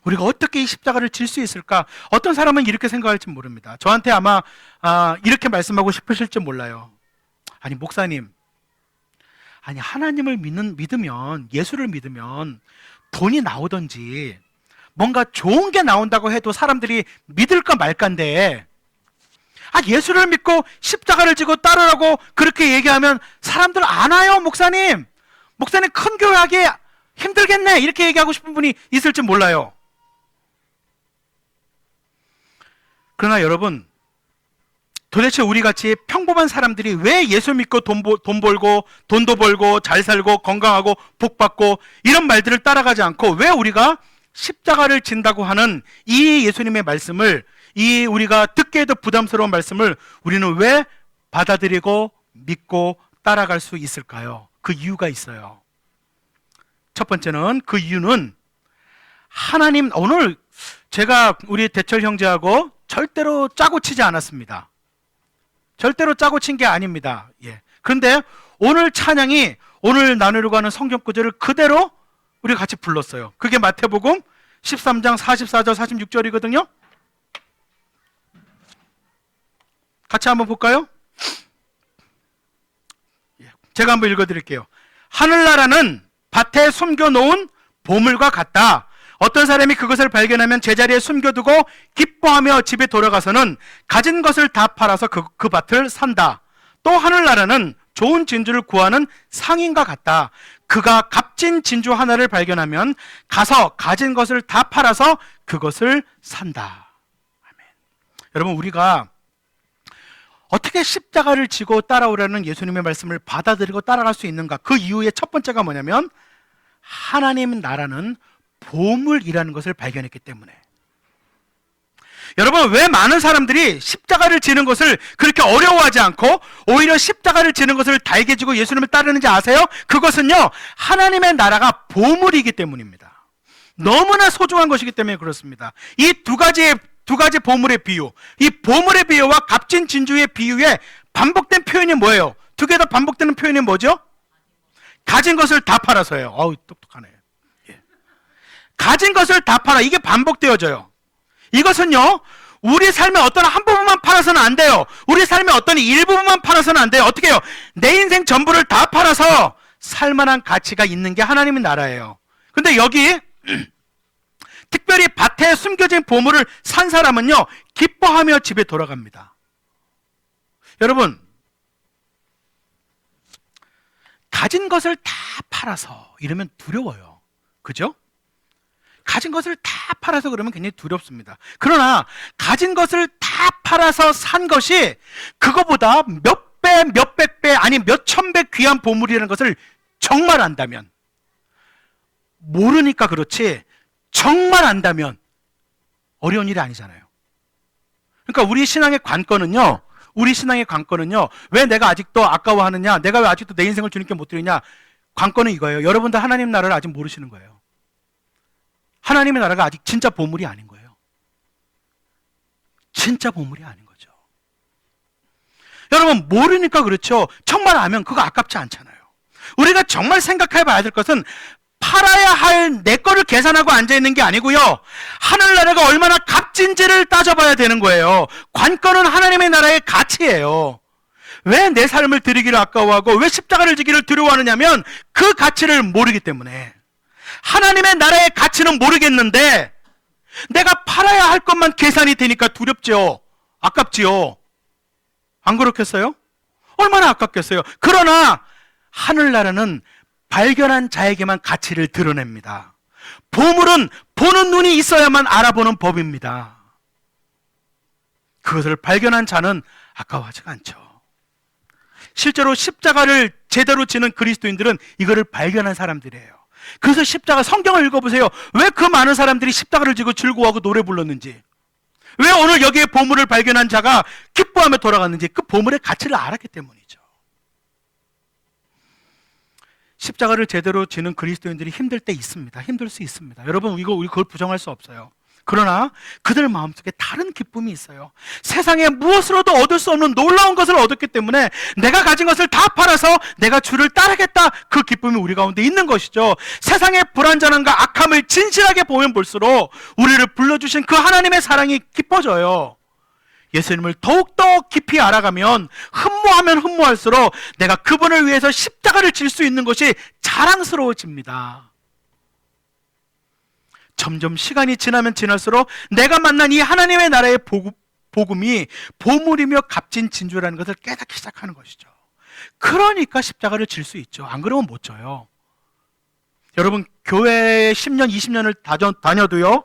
우리가 어떻게 이 십자가를 질 수 있을까? 어떤 사람은 이렇게 생각할지 모릅니다. 저한테 아마 이렇게 말씀하고 싶으실지 몰라요. 아니, 목사님, 하나님을 믿으면, 예수를 믿으면 돈이 나오든지 뭔가 좋은 게 나온다고 해도 사람들이 믿을까 말까인데, 예수를 믿고 십자가를 지고 따르라고 그렇게 얘기하면 사람들 안 와요. 목사님 큰 교회 하기 힘들겠네, 이렇게 얘기하고 싶은 분이 있을지 몰라요. 그러나 여러분, 도대체 우리같이 평범한 사람들이 왜 예수 믿고 돈도 벌고 잘 살고 건강하고 복 받고 이런 말들을 따라가지 않고 왜 우리가 십자가를 진다고 하는 이 예수님의 말씀을, 이 우리가 듣기에도 부담스러운 말씀을 우리는 왜 받아들이고 믿고 따라갈 수 있을까요? 그 이유가 있어요. 첫 번째는, 그 이유는 하나님, 오늘 제가 우리 대철 형제하고 절대로 짜고 치지 않았습니다. 절대로 짜고 친 게 아닙니다. 예. 그런데 오늘 찬양이 오늘 나누려고 하는 성경 구절을 그대로 우리 같이 불렀어요. 그게 마태복음 13장 44절 46절이거든요. 같이 한번 볼까요? 제가 한번 읽어드릴게요. 하늘나라는 밭에 숨겨놓은 보물과 같다. 어떤 사람이 그것을 발견하면 제자리에 숨겨두고 기뻐하며 집에 돌아가서는 가진 것을 다 팔아서 그 밭을 산다. 또 하늘나라는 좋은 진주를 구하는 상인과 같다. 그가 값진 진주 하나를 발견하면 가서 가진 것을 다 팔아서 그것을 산다. 아멘. 여러분, 우리가 어떻게 십자가를 지고 따라오라는 예수님의 말씀을 받아들이고 따라갈 수 있는가? 그 이유의 첫 번째가 뭐냐면 하나님 나라는 보물이라는 것을 발견했기 때문에. 여러분, 왜 많은 사람들이 십자가를 지는 것을 그렇게 어려워하지 않고 오히려 십자가를 지는 것을 달게 지고 예수님을 따르는지 아세요? 그것은요, 하나님의 나라가 보물이기 때문입니다. 너무나 소중한 것이기 때문에 그렇습니다. 이 두 가지 보물의 비유, 이 보물의 비유와 값진 진주의 비유에 반복된 표현이 뭐예요? 두 개 다 반복되는 표현이 뭐죠? 가진 것을 다 팔아서예요. 어우, 똑똑하네. 예. 가진 것을 다 팔아. 이게 반복되어져요. 이것은요, 우리 삶의 어떤 한 부분만 팔아서는 안 돼요. 우리 삶의 어떤 일부분만 팔아서는 안 돼요. 어떻게 해요? 내 인생 전부를 다 팔아서 살만한 가치가 있는 게 하나님의 나라예요. 근데 여기 특별히 밭에 숨겨진 보물을 산 사람은요, 기뻐하며 집에 돌아갑니다. 여러분, 가진 것을 다 팔아서 이러면 두려워요. 그죠? 가진 것을 다 팔아서 그러면 굉장히 두렵습니다. 그러나 가진 것을 다 팔아서 산 것이 그거보다 몇 배, 몇백 배, 아니 몇천 배 귀한 보물이라는 것을 정말 안다면, 모르니까 그렇지 정말 안다면 어려운 일이 아니잖아요. 그러니까 우리 신앙의 관건은요, 왜 내가 아직도 아까워하느냐, 내가 왜 아직도 내 인생을 주님께 못 드리냐, 관건은 이거예요. 여러분들 하나님 나라를 아직 모르시는 거예요. 하나님의 나라가 아직 진짜 보물이 아닌 거예요. 진짜 보물이 아닌 거죠. 여러분, 모르니까 그렇죠. 정말 알면 그거 아깝지 않잖아요. 우리가 정말 생각해 봐야 될 것은 팔아야 할 내 거를 계산하고 앉아있는 게 아니고요, 하늘나라가 얼마나 값진지를 따져봐야 되는 거예요. 관건은 하나님의 나라의 가치예요. 왜 내 삶을 드리기를 아까워하고 왜 십자가를 지기를 두려워하느냐면 그 가치를 모르기 때문에. 하나님의 나라의 가치는 모르겠는데 내가 팔아야 할 것만 계산이 되니까 두렵죠. 아깝지요. 안 그렇겠어요? 얼마나 아깝겠어요. 그러나 하늘나라는 발견한 자에게만 가치를 드러냅니다. 보물은 보는 눈이 있어야만 알아보는 법입니다. 그것을 발견한 자는 아까워하지가 않죠. 실제로 십자가를 제대로 지는 그리스도인들은 이거를 발견한 사람들이에요. 그래서 십자가, 성경을 읽어보세요. 왜 그 많은 사람들이 십자가를 지고 즐거워하고 노래 불렀는지, 왜 오늘 여기에 보물을 발견한 자가 기뻐하며 돌아갔는지, 그 보물의 가치를 알았기 때문이죠. 십자가를 제대로 지는 그리스도인들이 힘들 때 있습니다. 힘들 수 있습니다. 여러분, 우리 그걸 부정할 수 없어요. 그러나 그들 마음속에 다른 기쁨이 있어요. 세상에 무엇으로도 얻을 수 없는 놀라운 것을 얻었기 때문에 내가 가진 것을 다 팔아서 내가 주를 따르겠다, 그 기쁨이 우리 가운데 있는 것이죠. 세상의 불완전함과 악함을 진실하게 보면 볼수록 우리를 불러주신 그 하나님의 사랑이 깊어져요. 예수님을 더욱더 깊이 알아가면, 흠모하면 흠모할수록 내가 그분을 위해서 십자가를 질 수 있는 것이 자랑스러워집니다. 점점 시간이 지나면 지날수록 내가 만난 이 하나님의 나라의 복음이 보물이며 값진 진주라는 것을 깨닫기 시작하는 것이죠. 그러니까 십자가를 질 수 있죠. 안 그러면 못 져요. 여러분, 교회에 10년, 20년을 다녀도요,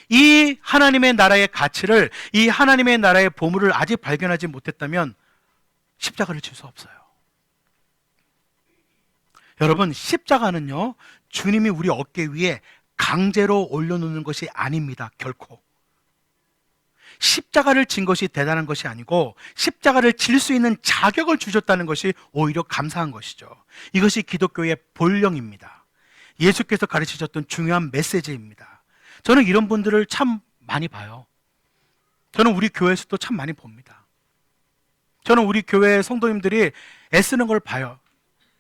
이 하나님의 나라의 가치를, 이 하나님의 나라의 보물을 아직 발견하지 못했다면 십자가를 질 수 없어요. 여러분, 십자가는요, 주님이 우리 어깨 위에 강제로 올려놓는 것이 아닙니다. 결코. 십자가를 진 것이 대단한 것이 아니고 십자가를 질 수 있는 자격을 주셨다는 것이 오히려 감사한 것이죠. 이것이 기독교의 본령입니다. 예수께서 가르치셨던 중요한 메시지입니다. 저는 이런 분들을 참 많이 봐요. 저는 우리 교회에서도 참 많이 봅니다. 저는 우리 교회 성도님들이 애쓰는 걸 봐요.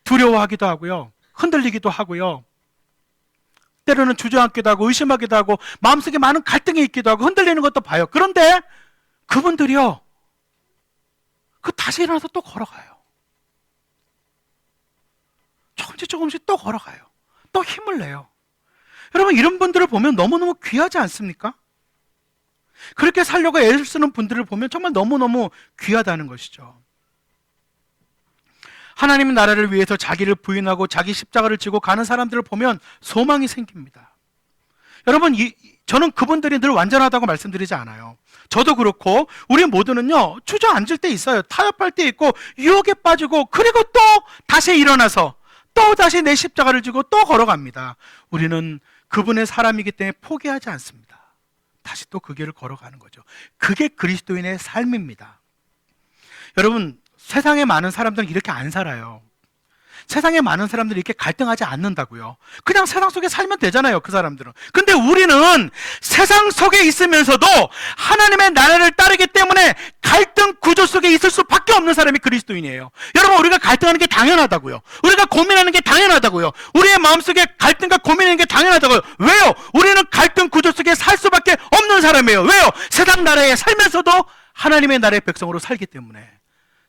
두려워하기도 하고요, 흔들리기도 하고요, 때로는 주저앉기도 하고 의심하기도 하고 마음속에 많은 갈등이 있기도 하고 흔들리는 것도 봐요. 그런데 그분들이요, 다시 일어나서 또 걸어가요. 조금씩 또 걸어가요. 또 힘을 내요. 여러분, 이런 분들을 보면 너무너무 귀하지 않습니까? 그렇게 살려고 애를 쓰는 분들을 보면 정말 너무너무 귀하다는 것이죠. 하나님의 나라를 위해서 자기를 부인하고 자기 십자가를 지고 가는 사람들을 보면 소망이 생깁니다. 여러분, 저는 그분들이 늘 완전하다고 말씀드리지 않아요. 저도 그렇고 우리 모두는요, 주저앉을 때 있어요. 타협할 때 있고 유혹에 빠지고, 그리고 또 다시 일어나서 또 다시 내 십자가를 지고 또 걸어갑니다. 우리는 그분의 사람이기 때문에 포기하지 않습니다. 다시 또 그 길을 걸어가는 거죠. 그게 그리스도인의 삶입니다. 여러분, 세상에 많은 사람들은 이렇게 안 살아요. 세상에 많은 사람들이 이렇게 갈등하지 않는다고요. 그냥 세상 속에 살면 되잖아요, 그 사람들은. 근데 우리는 세상 속에 있으면서도 하나님의 나라를 따르기 때문에 갈등 구조 속에 있을 수밖에 없는 사람이 그리스도인이에요. 여러분, 우리가 갈등하는 게 당연하다고요. 우리가 고민하는 게 당연하다고요. 우리의 마음속에 갈등과 고민하는 게 당연하다고요. 왜요? 우리는 갈등 구조 속에 살 수밖에 없는 사람이에요. 왜요? 세상 나라에 살면서도 하나님의 나라의 백성으로 살기 때문에.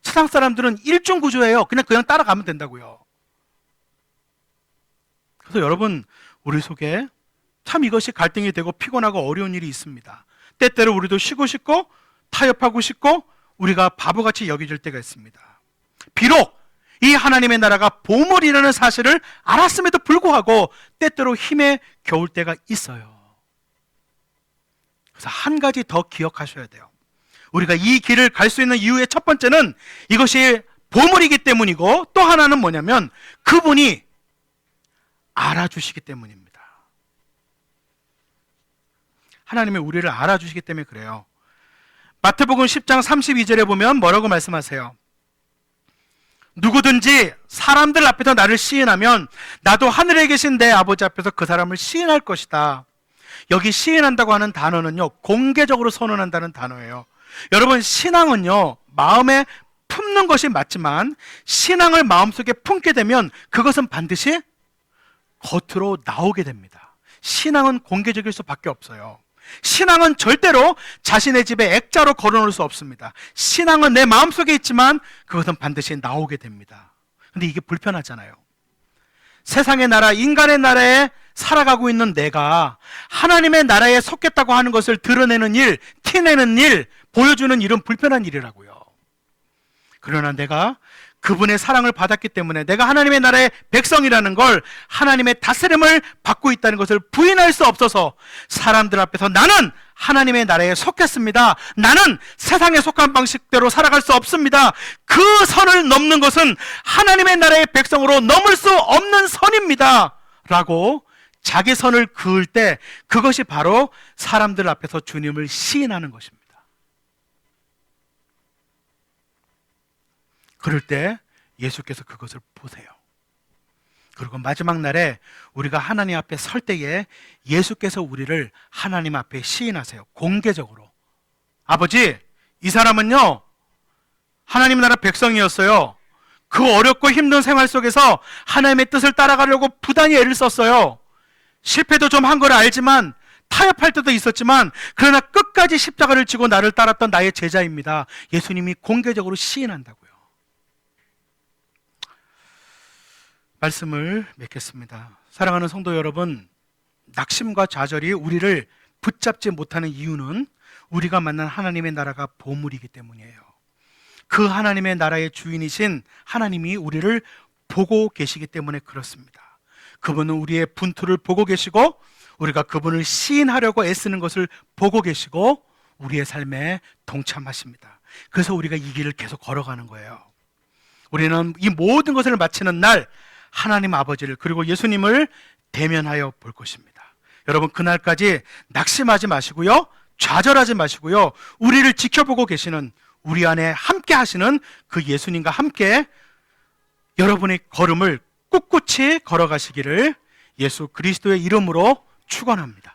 세상 사람들은 일중 구조예요. 그냥 따라가면 된다고요. 그래서 여러분, 우리 속에 참 이것이 갈등이 되고 피곤하고 어려운 일이 있습니다. 때때로 우리도 쉬고 싶고 타협하고 싶고 우리가 바보같이 여겨질 때가 있습니다. 비록 이 하나님의 나라가 보물이라는 사실을 알았음에도 불구하고 때때로 힘에 겨울 때가 있어요. 그래서 한 가지 더 기억하셔야 돼요. 우리가 이 길을 갈 수 있는 이유의 첫 번째는 이것이 보물이기 때문이고, 또 하나는 뭐냐면 그분이 알아주시기 때문입니다. 하나님이 우리를 알아주시기 때문에 그래요. 마태복음 10장 32절에 보면 뭐라고 말씀하세요? 누구든지 사람들 앞에서 나를 시인하면 나도 하늘에 계신 내 아버지 앞에서 그 사람을 시인할 것이다. 여기 시인한다고 하는 단어는요, 공개적으로 선언한다는 단어예요. 여러분, 신앙은요, 마음에 품는 것이 맞지만 신앙을 마음속에 품게 되면 그것은 반드시 겉으로 나오게 됩니다. 신앙은 공개적일 수밖에 없어요. 신앙은 절대로 자신의 집에 액자로 걸어놓을 수 없습니다. 신앙은 내 마음속에 있지만 그것은 반드시 나오게 됩니다. 근데 이게 불편하잖아요. 세상의 나라, 인간의 나라에 살아가고 있는 내가 하나님의 나라에 속했다고 하는 것을 드러내는 일, 티내는 일, 보여주는 일은 불편한 일이라고요. 그러나 내가 그분의 사랑을 받았기 때문에 내가 하나님의 나라의 백성이라는 걸, 하나님의 다스림을 받고 있다는 것을 부인할 수 없어서 사람들 앞에서 나는 하나님의 나라에 속했습니다, 나는 세상에 속한 방식대로 살아갈 수 없습니다, 그 선을 넘는 것은 하나님의 나라의 백성으로 넘을 수 없는 선입니다 라고 자기 선을 그을 때, 그것이 바로 사람들 앞에서 주님을 시인하는 것입니다. 그럴 때 예수께서 그것을 보세요. 그리고 마지막 날에 우리가 하나님 앞에 설 때에 예수께서 우리를 하나님 앞에 시인하세요. 공개적으로. 아버지, 이 사람은요, 하나님 나라 백성이었어요. 그 어렵고 힘든 생활 속에서 하나님의 뜻을 따라가려고 부단히 애를 썼어요. 실패도 좀 한 걸 알지만, 타협할 때도 있었지만, 그러나 끝까지 십자가를 지고 나를 따랐던 나의 제자입니다. 예수님이 공개적으로 시인한다고요. 말씀을 맺겠습니다. 사랑하는 성도 여러분, 낙심과 좌절이 우리를 붙잡지 못하는 이유는 우리가 만난 하나님의 나라가 보물이기 때문이에요. 그 하나님의 나라의 주인이신 하나님이 우리를 보고 계시기 때문에 그렇습니다. 그분은 우리의 분투를 보고 계시고, 우리가 그분을 시인하려고 애쓰는 것을 보고 계시고, 우리의 삶에 동참하십니다. 그래서 우리가 이 길을 계속 걸어가는 거예요. 우리는 이 모든 것을 마치는 날 하나님 아버지를, 그리고 예수님을 대면하여 볼 것입니다. 여러분, 그날까지 낙심하지 마시고요, 좌절하지 마시고요, 우리를 지켜보고 계시는, 우리 안에 함께 하시는 그 예수님과 함께 여러분의 걸음을 꿋꿋이 걸어가시기를 예수 그리스도의 이름으로 축원합니다.